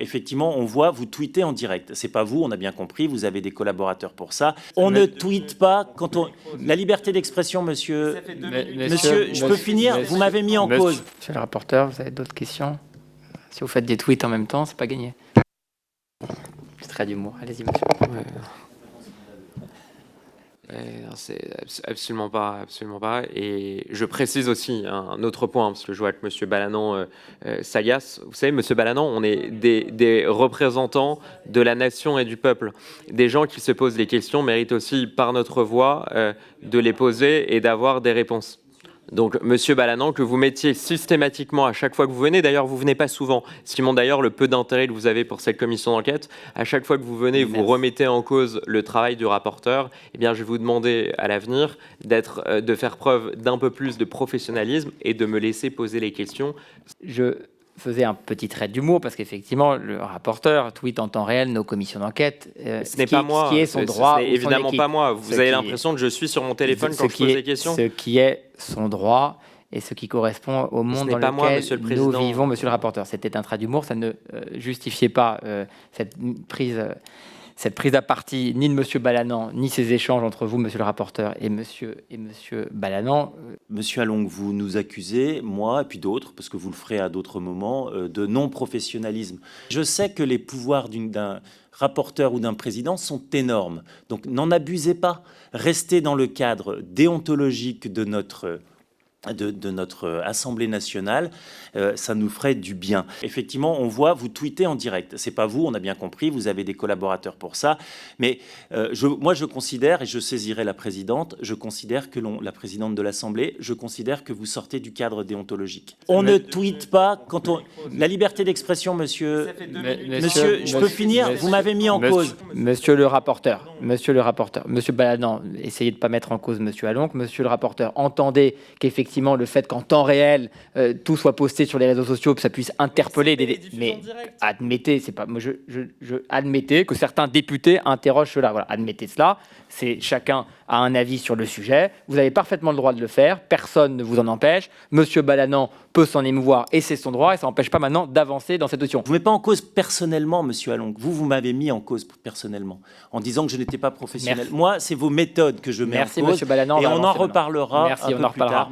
Effectivement, on voit, vous tweetez en direct. C'est pas vous, on a bien compris, vous avez des collaborateurs pour ça. On ne tweete pas quand on... La liberté d'expression, monsieur... Monsieur, je peux finir? Vous m'avez mis en cause. Monsieur le rapporteur, vous avez d'autres questions? Si vous faites des tweets en même temps, c'est pas gagné. C'est très d'humour. Allez-y, monsieur. C'est absolument pas. Et je précise aussi un autre point, parce que je vois que M. Balanant s'agace. Vous savez, M. Balanant, on est des représentants de la nation et du peuple. Des gens qui se posent des questions méritent aussi, par notre voix, de les poser et d'avoir des réponses. Donc, Monsieur Balanant, que vous mettiez systématiquement à chaque fois que vous venez, d'ailleurs, vous venez pas souvent, ce qui montre d'ailleurs le peu d'intérêt que vous avez pour cette commission d'enquête. À chaque fois que vous venez, vous remettez en cause le travail du rapporteur. Eh bien, je vais vous demander à l'avenir de faire preuve d'un peu plus de professionnalisme et de me laisser poser les questions. Je faisais un petit trait d'humour parce qu'effectivement, le rapporteur tweet en temps réel nos commissions d'enquête. Ce n'est pas moi. Ce qui est son droit. Ce n'est évidemment pas moi. Vous avez l'impression que je suis sur mon téléphone quand je pose des questions. Ce qui est son droit et ce qui correspond au monde dans lequel nous vivons, monsieur le rapporteur. C'était un trait d'humour, ça ne justifiait pas cette prise à partie ni de monsieur Balanant, ni ces échanges entre vous, monsieur le rapporteur, et monsieur Balanant. Monsieur Along, vous nous accusez, moi et puis d'autres, parce que vous le ferez à d'autres moments, de non-professionnalisme. Je sais que les pouvoirs d'un rapporteur ou d'un président sont énormes, donc n'en abusez pas. Restez dans le cadre déontologique de notre Assemblée nationale, ça nous ferait du bien. Effectivement, on voit, vous tweetez en direct. C'est pas vous, on a bien compris, vous avez des collaborateurs pour ça. Mais moi, je considère, et je saisirai la présidente, je considère que la présidente de l'Assemblée, je considère que vous sortez du cadre déontologique. On ne tweete pas quand on... La liberté d'expression, monsieur... Monsieur, je peux finir? Vous m'avez mis en cause. Monsieur le rapporteur, monsieur Balanant, essayez de ne pas mettre en cause monsieur Along. Monsieur le rapporteur, entendez qu'effectivement, le fait qu'en temps réel, tout soit posté sur les réseaux sociaux, que ça puisse interpeller mais admettez, c'est pas... Moi, admettez que certains députés interrogent cela. Voilà, admettez cela. Chacun a un avis sur le sujet. Vous avez parfaitement le droit de le faire. Personne ne vous en empêche. Monsieur Balanant peut s'en émouvoir et c'est son droit. Et ça n'empêche pas maintenant d'avancer dans cette notion. Vous ne mettez pas en cause personnellement, monsieur Along. Vous m'avez mis en cause personnellement en disant que je n'étais pas professionnel. Merci. Moi, c'est vos méthodes que je mets en cause. Merci, monsieur Balanant. Et on en reparlera un peu plus tard.